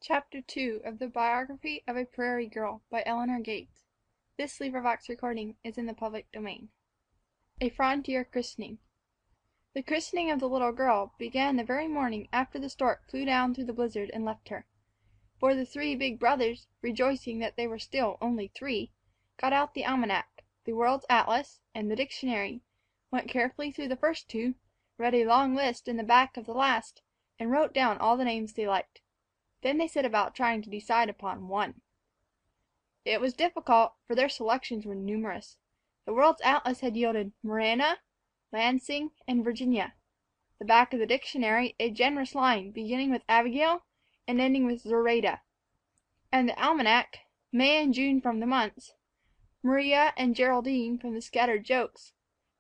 Chapter 2 of the Biography of a Prairie Girl by Eleanor Gates. This recording is in the public domain. A Frontier Christening. The christening of the little girl began the very morning after the stork flew down through the blizzard and left her. For the three big brothers, rejoicing that they were still only three, got out the almanac, the world's atlas, and the dictionary, went carefully through the first two, read a long list in the back of the last, and wrote down all the names they liked. Then they set about trying to decide upon one. It was difficult, for their selections were numerous. The world's atlas had yielded Marana, Lansing, and Virginia. The back of the dictionary, a generous line beginning with Abigail and ending with Zoraida. And the almanac, May and June from the months, Maria and Geraldine from the scattered jokes,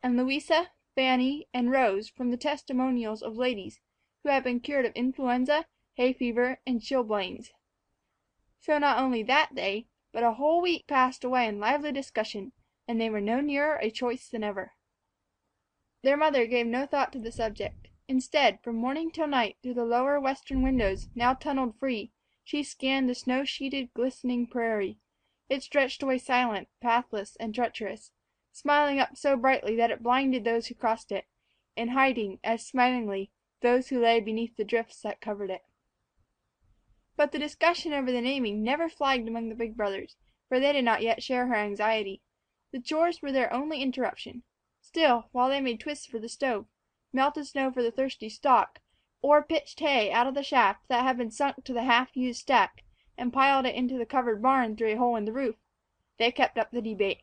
and Louisa, Fanny, and Rose from the testimonials of ladies who had been cured of influenza, hay fever, and chilblains. So not only that day, but a whole week passed away in lively discussion, and they were no nearer a choice than ever. Their mother gave no thought to the subject. Instead, from morning till night, through the lower western windows, now tunneled free, she scanned the snow-sheeted, glistening prairie. It stretched away silent, pathless, and treacherous, smiling up so brightly that it blinded those who crossed it, and hiding, as smilingly, those who lay beneath the drifts that covered it. But the discussion over the naming never flagged among the big brothers, for they did not yet share her anxiety. The chores were their only interruption. Still, while they made twists for the stove, melted snow for the thirsty stock, or pitched hay out of the shaft that had been sunk to the half-used stack, and piled it into the covered barn through a hole in the roof, they kept up the debate.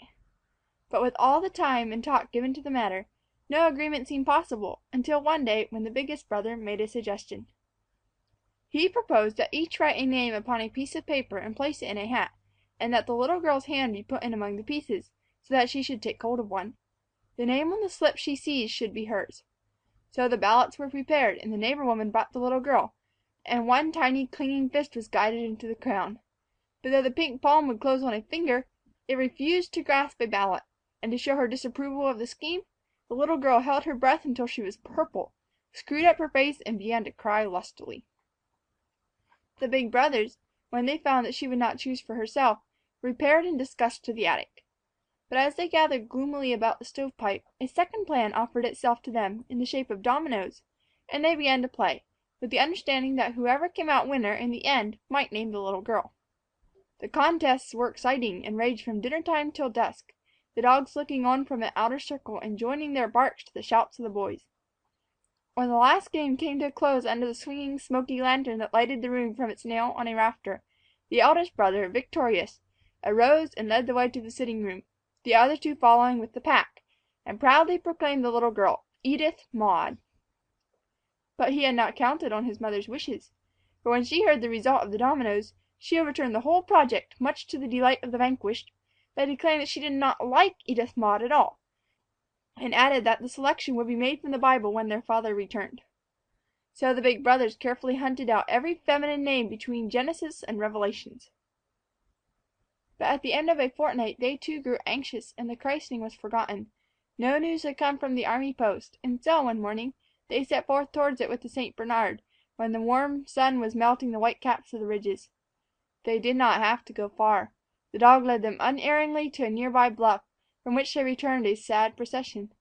But with all the time and talk given to the matter, no agreement seemed possible, until one day when the biggest brother made a suggestion. He proposed that each write a name upon a piece of paper and place it in a hat, and that the little girl's hand be put in among the pieces, so that she should take hold of one. The name on the slip she seized should be hers. So the ballots were prepared, and the neighbor woman brought the little girl, and one tiny clinging fist was guided into the crown. But though the pink palm would close on a finger, it refused to grasp a ballot, and to show her disapproval of the scheme, the little girl held her breath until she was purple, screwed up her face, and began to cry lustily. The big brothers, when they found that she would not choose for herself, repaired in disgust to the attic. But as they gathered gloomily about the stovepipe, a second plan offered itself to them in the shape of dominoes, and they began to play, with the understanding that whoever came out winner in the end might name the little girl. The contests were exciting, and raged from dinner time till dusk, the dogs looking on from an outer circle and joining their barks to the shouts of the boys. When the last game came to a close under the swinging, smoky lantern that lighted the room from its nail on a rafter, the eldest brother, victorious, arose and led the way to the sitting room, the other two following with the pack, and proudly proclaimed the little girl, Edith Maud. But he had not counted on his mother's wishes, for when she heard the result of the dominoes, she overturned the whole project, much to the delight of the vanquished, by declaring that she did not like Edith Maud at all, and added that the selection would be made from the Bible when their father returned. So the big brothers carefully hunted out every feminine name between Genesis and Revelations. But at the end of a fortnight they too grew anxious, and the christening was forgotten. No news had come from the army post, and so one morning they set forth towards it with the St. Bernard, when the warm sun was melting the white caps of the ridges. They did not have to go far. The dog led them unerringly to a nearby bluff, from which they returned a sad procession.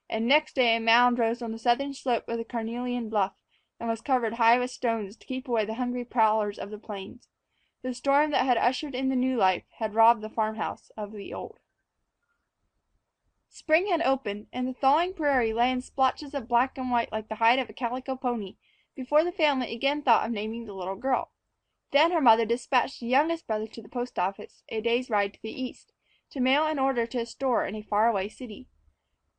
And next day a mound rose on the southern slope of the carnelian bluff, and was covered high with stones to keep away the hungry prowlers of the plains. The storm that had ushered in the new life had robbed the farmhouse of the old. Spring had opened, and the thawing prairie lay in splotches of black and white like the hide of a calico pony, before the family again thought of naming the little girl. Then her mother dispatched the youngest brother to the post office, a day's ride to the east, to mail an order to a store in a far-away city.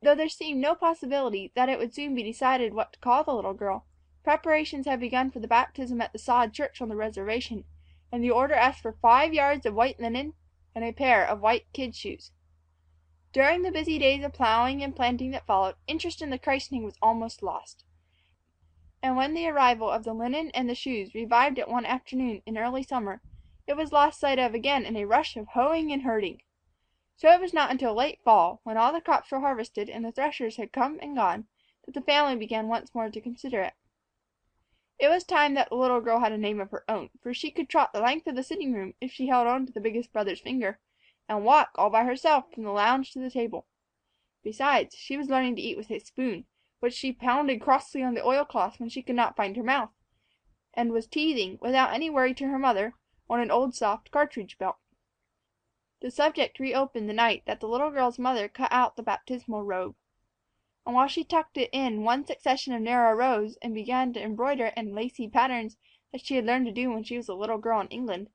Though there seemed no possibility that it would soon be decided what to call the little girl, preparations had begun for the baptism at the sod church on the reservation, and the order asked for 5 yards of white linen and a pair of white kid shoes. During the busy days of plowing and planting that followed, interest in the christening was almost lost. And when the arrival of the linen and the shoes revived it one afternoon in early summer, it was lost sight of again in a rush of hoeing and herding. So it was not until late fall, when all the crops were harvested and the threshers had come and gone, that the family began once more to consider it. It was time that the little girl had a name of her own, for she could trot the length of the sitting room if she held on to the biggest brother's finger, and walk all by herself from the lounge to the table. Besides, she was learning to eat with a spoon, which she pounded crossly on the oilcloth when she could not find her mouth, and was teething, without any worry to her mother, on an old soft cartridge belt. The subject reopened the night that the little girl's mother cut out the baptismal robe. And while she tucked it in one succession of narrow rows and began to embroider in lacy patterns that she had learned to do when she was a little girl in England,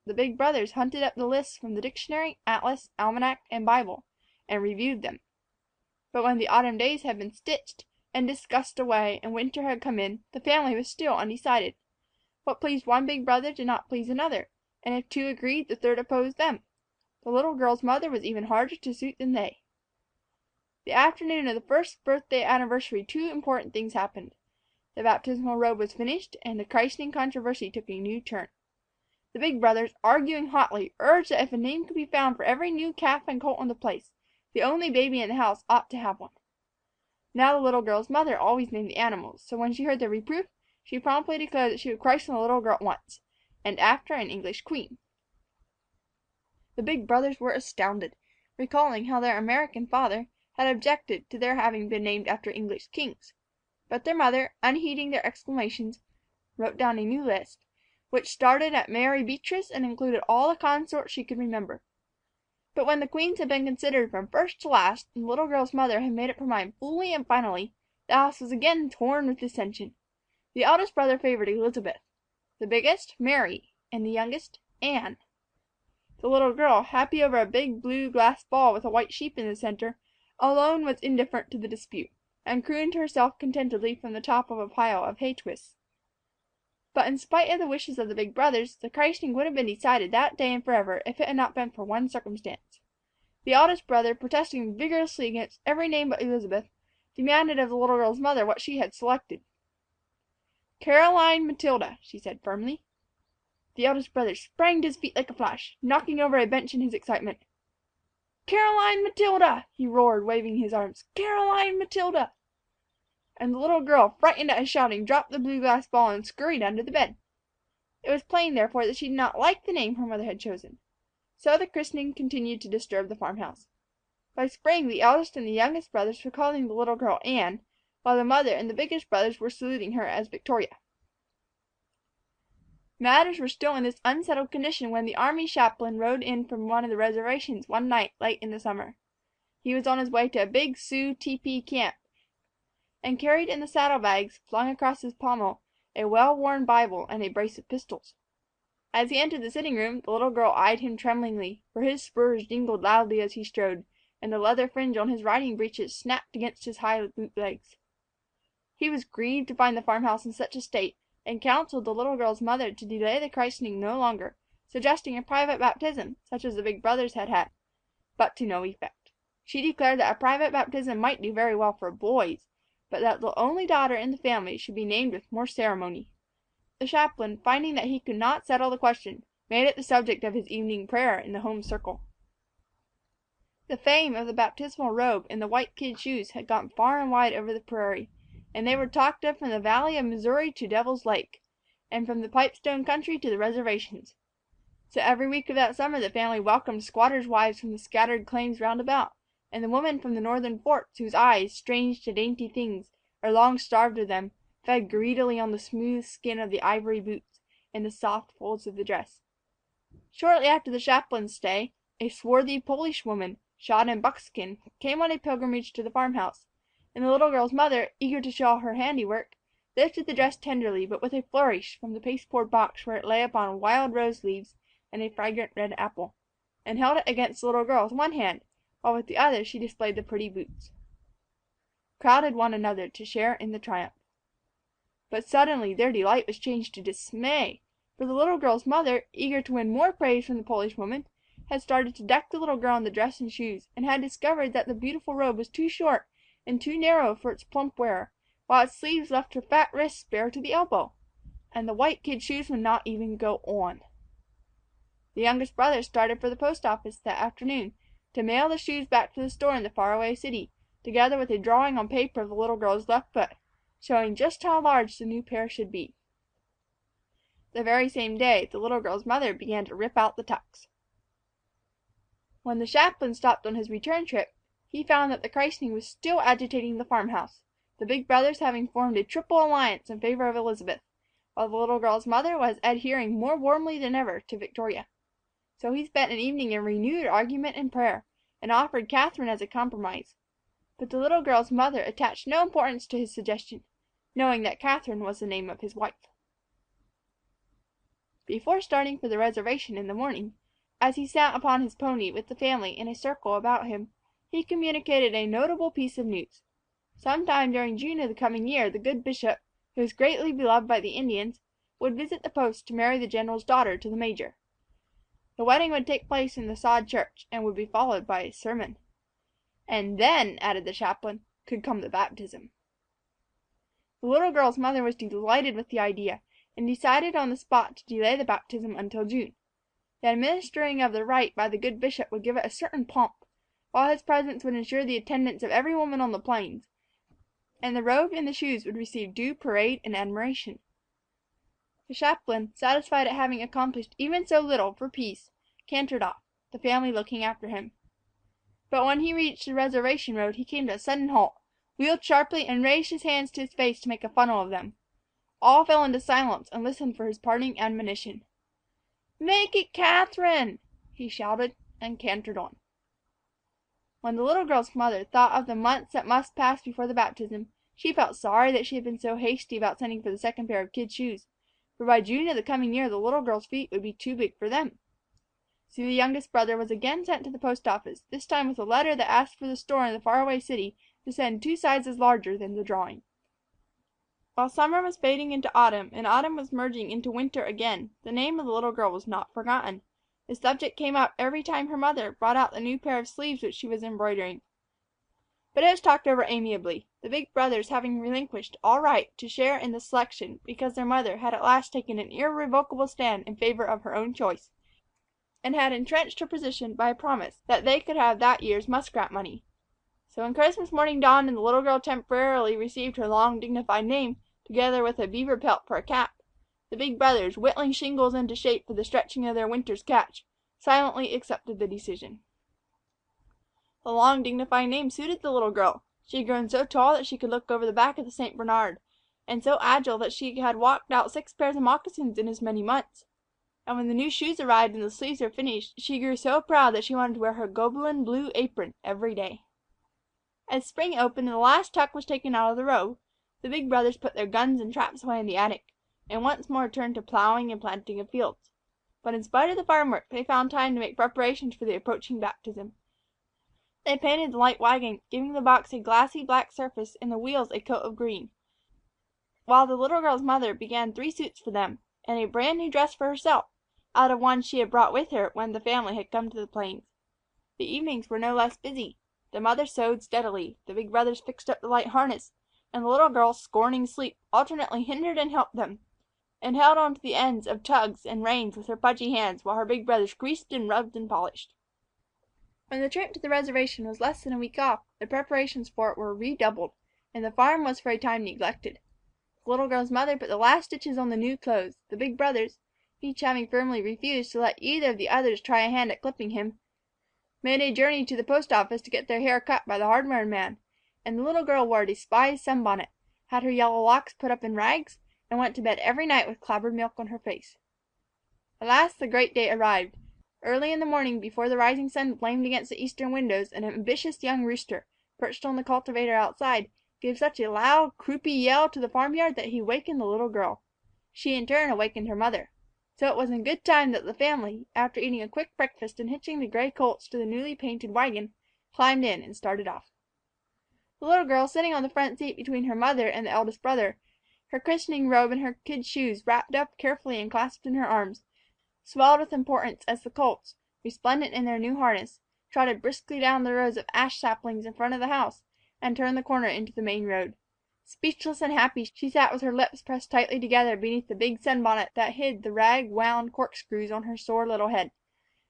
the big brothers hunted up the lists from the dictionary, atlas, almanac, and Bible, and reviewed them. But when the autumn days had been stitched and discussed away and winter had come in, the family was still undecided. What pleased one big brother did not please another, and if two agreed, the third opposed them. The little girl's mother was even harder to suit than they. The afternoon of the first birthday anniversary, two important things happened. The baptismal robe was finished, and the christening controversy took a new turn. The big brothers, arguing hotly, urged that if a name could be found for every new calf and colt on the place, the only baby in the house ought to have one. Now the little girl's mother always named the animals, so when she heard the reproof, she promptly declared that she would christen the little girl at once, and after an English queen. The big brothers were astounded, recalling how their American father had objected to their having been named after English kings. But their mother, unheeding their exclamations, wrote down a new list, which started at Mary Beatrice and included all the consorts she could remember. But when the queens had been considered from first to last, and the little girl's mother had made up her mind fully and finally, the house was again torn with dissension. The eldest brother favored Elizabeth, the biggest, Mary, and the youngest, Anne. The little girl, happy over a big blue glass ball with a white sheep in the center, alone was indifferent to the dispute, and crooned to herself contentedly from the top of a pile of hay twists. But in spite of the wishes of the big brothers, the christening would have been decided that day and forever if it had not been for one circumstance. The eldest brother, protesting vigorously against every name but Elizabeth, demanded of the little girl's mother what she had selected. "Caroline Matilda," she said firmly. The eldest brother sprang to his feet like a flash, knocking over a bench in his excitement. "Caroline Matilda!" he roared, waving his arms. "Caroline Matilda!" And the little girl, frightened at his shouting, dropped the blue glass ball and scurried under the bed. It was plain, therefore, that she did not like the name her mother had chosen. So the christening continued to disturb the farmhouse. By spring, the eldest and the youngest brothers were calling the little girl Anne, while the mother and the biggest brothers were saluting her as Victoria. Matters were still in this unsettled condition when the army chaplain rode in from one of the reservations one night late in the summer. He was on his way to a big Sioux teepee camp, and carried in the saddlebags flung across his pommel a well-worn Bible and a brace of pistols. As he entered the sitting room, the little girl eyed him tremblingly, for his spurs jingled loudly as he strode, and the leather fringe on his riding breeches snapped against his high boot legs. He was grieved to find the farmhouse in such a state, and counseled the little girl's mother to delay the christening no longer, suggesting a private baptism, such as the big brothers had had, but to no effect. She declared that a private baptism might do very well for boys, but that the only daughter in the family should be named with more ceremony. The chaplain, finding that he could not settle the question, made it the subject of his evening prayer in the home circle. The fame of the baptismal robe and the white kid shoes had gone far and wide over the prairie, and they were talked of from the valley of Missouri to Devil's Lake, and from the Pipestone country to the reservations. So every week of that summer the family welcomed squatters' wives from the scattered claims round about, and the women from the northern forts whose eyes, strange to dainty things, or long starved of them, fed greedily on the smooth skin of the ivory boots and the soft folds of the dress. Shortly after the chaplain's stay, a swarthy Polish woman, shod in buckskin, came on a pilgrimage to the farmhouse, and the little girl's mother, eager to show her handiwork, lifted the dress tenderly but with a flourish from the pasteboard box where it lay upon wild rose leaves and a fragrant red apple, and held it against the little girl with one hand, while with the other she displayed the pretty boots. Crowded one another to share in the triumph. But suddenly their delight was changed to dismay, for the little girl's mother, eager to win more praise from the Polish woman, had started to deck the little girl in the dress and shoes, and had discovered that the beautiful robe was too short and too narrow for its plump wearer, while its sleeves left her fat wrists bare to the elbow, and the white kid shoes would not even go on. The youngest brother started for the post office that afternoon to mail the shoes back to the store in the faraway city, together with a drawing on paper of the little girl's left foot, showing just how large the new pair should be. The very same day, the little girl's mother began to rip out the tucks. When the chaplain stopped on his return trip, he found that the christening was still agitating the farmhouse, the big brothers having formed a triple alliance in favor of Elizabeth, while the little girl's mother was adhering more warmly than ever to Victoria. So he spent an evening in renewed argument and prayer, and offered Catherine as a compromise. But the little girl's mother attached no importance to his suggestion, knowing that Catherine was the name of his wife. Before starting for the reservation in the morning, as he sat upon his pony with the family in a circle about him, he communicated a notable piece of news. Sometime during June of the coming year, the good bishop, who was greatly beloved by the Indians, would visit the post to marry the general's daughter to the major. The wedding would take place in the sod church, and would be followed by a sermon. And then, added the chaplain, could come the baptism. The little girl's mother was delighted with the idea, and decided on the spot to delay the baptism until June. The administering of the rite by the good bishop would give it a certain pomp, while his presence would ensure the attendance of every woman on the plains, and the robe and the shoes would receive due parade and admiration. The chaplain, satisfied at having accomplished even so little for peace, cantered off, the family looking after him. But when he reached the reservation road, he came to a sudden halt, wheeled sharply, and raised his hands to his face to make a funnel of them. All fell into silence and listened for his parting admonition. "Make it Catherine!" he shouted, and cantered on. When the little girl's mother thought of the months that must pass before the baptism, she felt sorry that she had been so hasty about sending for the second pair of kid shoes, for by June of the coming year the little girl's feet would be too big for them. So the youngest brother was again sent to the post office, this time with a letter that asked for the store in the faraway city to send 2 sizes larger than the drawing. While summer was fading into autumn, and autumn was merging into winter again, the name of the little girl was not forgotten. The subject came up every time her mother brought out the new pair of sleeves which she was embroidering. But it was talked over amiably, the big brothers having relinquished all right to share in the selection because their mother had at last taken an irrevocable stand in favor of her own choice, and had entrenched her position by a promise that they could have that year's muskrat money. So when Christmas morning dawned and the little girl temporarily received her long dignified name, together with a beaver pelt for a cap, the big brothers, whittling shingles into shape for the stretching of their winter's catch, silently accepted the decision. The long dignified name suited the little girl. She had grown so tall that she could look over the back of the St. Bernard, and so agile that she had walked out 6 pairs of moccasins in as many months. And when the new shoes arrived and the sleeves were finished, she grew so proud that she wanted to wear her gobelin blue apron every day. As spring opened and the last tuck was taken out of the robe, the big brothers put their guns and traps away in the attic, and once more turned to plowing and planting of fields. But in spite of the farm work, they found time to make preparations for the approaching baptism. They painted the light wagon, giving the box a glassy black surface and the wheels a coat of green, while the little girl's mother began 3 suits for them, and a brand new dress for herself, out of one she had brought with her when the family had come to the plains. The evenings were no less busy. The mother sewed steadily, the big brothers fixed up the light harness, and the little girl, scorning sleep, alternately hindered and helped them, and held on to the ends of tugs and reins with her pudgy hands, while her big brothers greased and rubbed and polished. When the trip to the reservation was less than a week off, the preparations for it were redoubled, and the farm was for a time neglected. The little girl's mother put the last stitches on the new clothes, the big brothers, each having firmly refused to let either of the others try a hand at clipping him, made a journey to the post office to get their hair cut by the hardware man, and the little girl wore a despised sunbonnet, had her yellow locks put up in rags, and went to bed every night with clabbered milk on her face. At last the great day arrived. Early in the morning, before the rising sun flamed against the eastern windows, an ambitious young rooster, perched on the cultivator outside, gave such a loud, croupy yell to the farmyard that he wakened the little girl. She in turn awakened her mother. So it was in good time that the family, after eating a quick breakfast and hitching the gray colts to the newly painted wagon, climbed in and started off. The little girl, sitting on the front seat between her mother and the eldest brother, her christening robe and her kid shoes wrapped up carefully and clasped in her arms, swelled with importance as the colts, resplendent in their new harness, trotted briskly down the rows of ash saplings in front of the house and turned the corner into the main road. Speechless and happy, she sat with her lips pressed tightly together beneath the big sunbonnet that hid the rag-wound corkscrews on her sore little head.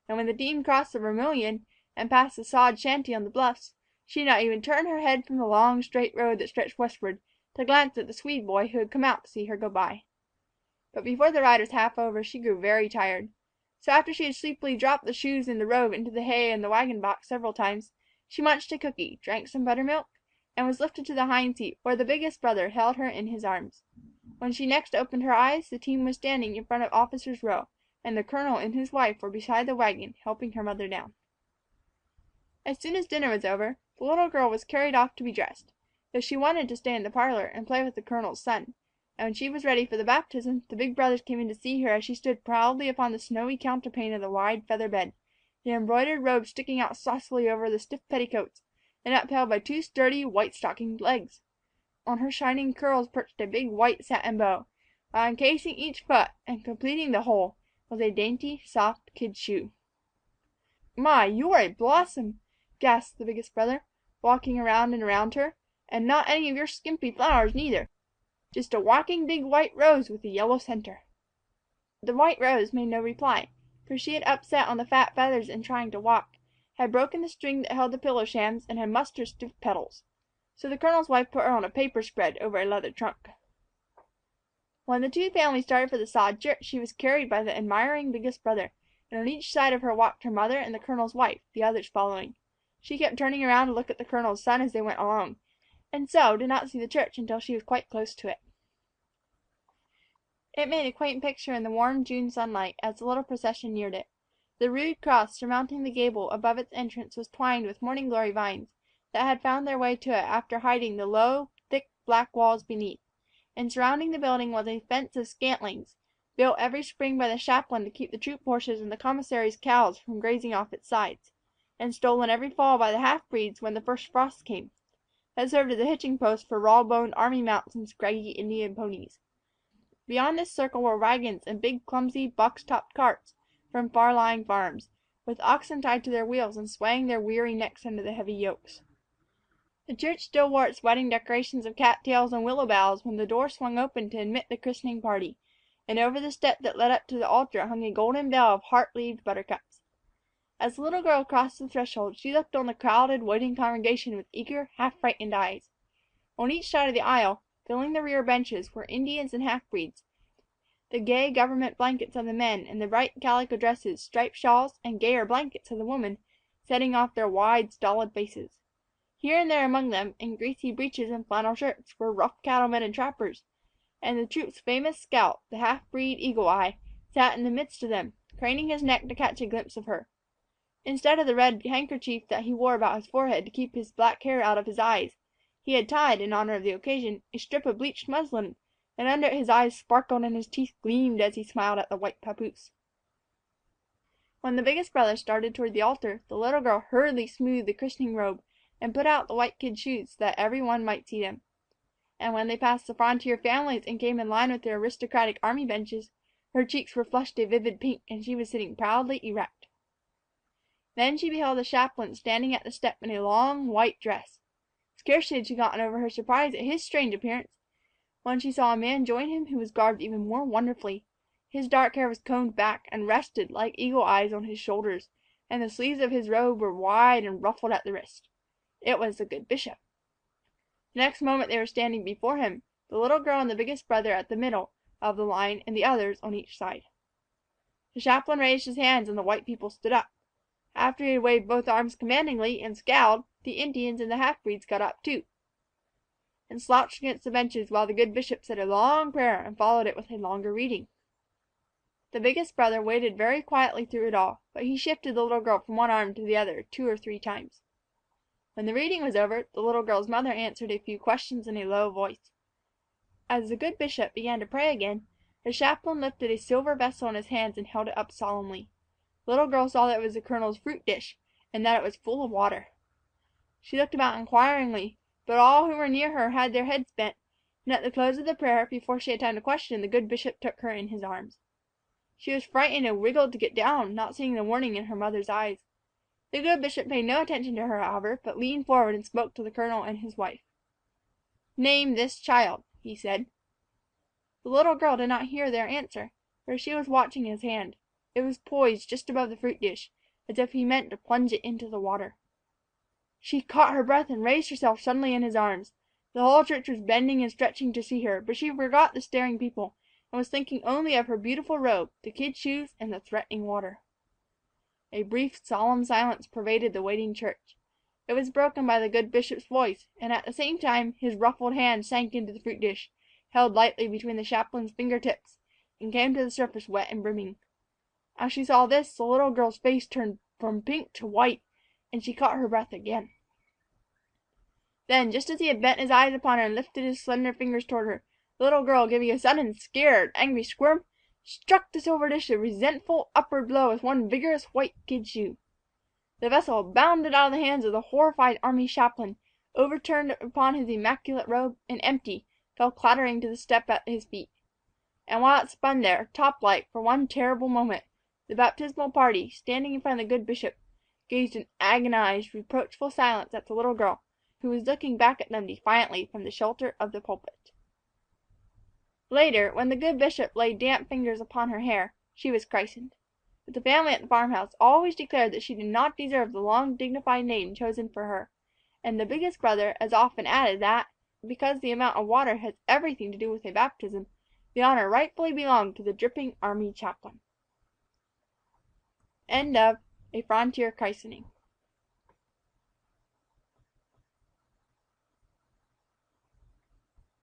And when the team crossed the Vermilion and passed the sod shanty on the bluffs, she did not even turn her head from the long, straight road that stretched westward to glance at the Swede boy who had come out to see her go by. but before the ride was half over she grew very tired. So after she had sleepily dropped the shoes and the robe into the hay and the wagon box several times, she munched a cookie, drank some buttermilk, and was lifted to the hind seat, where the biggest brother held her in his arms. When she next opened her eyes, the team was standing in front of Officers' Row, and the colonel and his wife were beside the wagon, helping her mother down. As soon as dinner was over, the little girl was carried off to be dressed, though she wanted to stay in the parlor and play with the colonel's son, and when she was ready for the baptism, the big brothers came in to see her as she stood proudly upon the snowy counterpane of the wide feather bed, the embroidered robe sticking out saucily over the stiff petticoats, and upheld by two sturdy, white-stockinged legs. On her shining curls perched a big white satin bow, while encasing each foot, and completing the whole, was a dainty, soft kid shoe. "My, you're a blossom!" gasped the biggest brother, walking around and around her, "and not any of your skimpy flowers, neither. Just a whacking big white rose with a yellow center." The white rose made no reply, for she had upset on the fat feathers in trying to walk, had broken the string that held the pillow shams, and had mussed her stiff petals. So the colonel's wife put her on a paper spread over a leather trunk. When the two families started for the sod church, she was carried by the admiring biggest brother, and on each side of her walked her mother and the colonel's wife, the others following. She kept turning around to look at the colonel's son as they went along, and so did not see the church until she was quite close to it. It made a quaint picture in the warm June sunlight as the little procession neared it. The rude cross surmounting the gable above its entrance was twined with morning glory vines that had found their way to it after hiding the low, thick, black walls beneath, and surrounding the building was a fence of scantlings, built every spring by the chaplain to keep the troop horses and the commissary's cows from grazing off its sides, and stolen every fall by the half-breeds when the first frost came, that served as a hitching post for raw-boned army mounts and scraggy Indian ponies. Beyond this circle were wagons and big, clumsy, box-topped carts from far-lying farms, with oxen tied to their wheels and swaying their weary necks under the heavy yokes. The church still wore its wedding decorations of cattails and willow boughs when the door swung open to admit the christening party, and over the step that led up to the altar hung a golden bell of heart-leaved buttercups. As the little girl crossed the threshold, she looked on the crowded, waiting congregation with eager, half-frightened eyes. On each side of the aisle, filling the rear benches, were Indians and half-breeds, the gay government blankets of the men and the bright calico dresses, striped shawls, and gayer blankets of the women setting off their wide, stolid faces. Here and there among them, in greasy breeches and flannel shirts, were rough cattlemen and trappers, and the troop's famous scout, the half-breed Eagle Eye, sat in the midst of them, craning his neck to catch a glimpse of her. Instead of the red handkerchief that he wore about his forehead to keep his black hair out of his eyes, he had tied, in honor of the occasion, a strip of bleached muslin, and under it his eyes sparkled and his teeth gleamed as he smiled at the white papoose. When the biggest brother started toward the altar, the little girl hurriedly smoothed the christening robe and put out the white kid shoes so that every one might see them. And when they passed the frontier families and came in line with their aristocratic army benches, her cheeks were flushed a vivid pink, and she was sitting proudly erect. Then she beheld the chaplain standing at the step in a long, white dress. Scarcely had she gotten over her surprise at his strange appearance, when she saw a man join him who was garbed even more wonderfully. His dark hair was combed back and rested like eagle eyes on his shoulders, and the sleeves of his robe were wide and ruffled at the wrist. It was the good bishop. The next moment they were standing before him, the little girl and the biggest brother at the middle of the line and the others on each side. The chaplain raised his hands and the white people stood up. After he had waved both arms commandingly and scowled, the Indians and the half-breeds got up too, and slouched against the benches while the good bishop said a long prayer and followed it with a longer reading. The biggest brother waited very quietly through it all, but he shifted the little girl from one arm to the other 2 or 3 times. When the reading was over, the little girl's mother answered a few questions in a low voice. As the good bishop began to pray again, the chaplain lifted a silver vessel in his hands and held it up solemnly. The little girl saw that it was the colonel's fruit dish, and that it was full of water. She looked about inquiringly, but all who were near her had their heads bent, and at the close of the prayer, before she had time to question, the good bishop took her in his arms. She was frightened and wriggled to get down, not seeing the warning in her mother's eyes. The good bishop paid no attention to her, however, but leaned forward and spoke to the colonel and his wife. "Name this child," he said. The little girl did not hear their answer, for she was watching his hand. It was poised just above the fruit dish, as if he meant to plunge it into the water. She caught her breath and raised herself suddenly in his arms. The whole church was bending and stretching to see her, but she forgot the staring people, and was thinking only of her beautiful robe, the kid shoes, and the threatening water. A brief, solemn silence pervaded the waiting church. It was broken by the good bishop's voice, and at the same time his ruffled hand sank into the fruit dish, held lightly between the chaplain's finger tips, and came to the surface wet and brimming. As she saw this, the little girl's face turned from pink to white, and she caught her breath again. Then, just as he had bent his eyes upon her and lifted his slender fingers toward her, the little girl, giving a sudden, scared, angry squirm, struck the silver dish a resentful upward blow with one vigorous white kid shoe. The vessel bounded out of the hands of the horrified army chaplain, overturned upon his immaculate robe, and empty, fell clattering to the step at his feet. And while it spun there, top-like, for one terrible moment, the baptismal party, standing in front of the good bishop, gazed in agonized, reproachful silence at the little girl, who was looking back at them defiantly from the shelter of the pulpit. Later, when the good bishop laid damp fingers upon her hair, she was christened. But the family at the farmhouse always declared that she did not deserve the long, dignified name chosen for her, and the biggest brother as often added that, because the amount of water has everything to do with a baptism, the honor rightfully belonged to the dripping army chaplain. End of A Frontier Christening.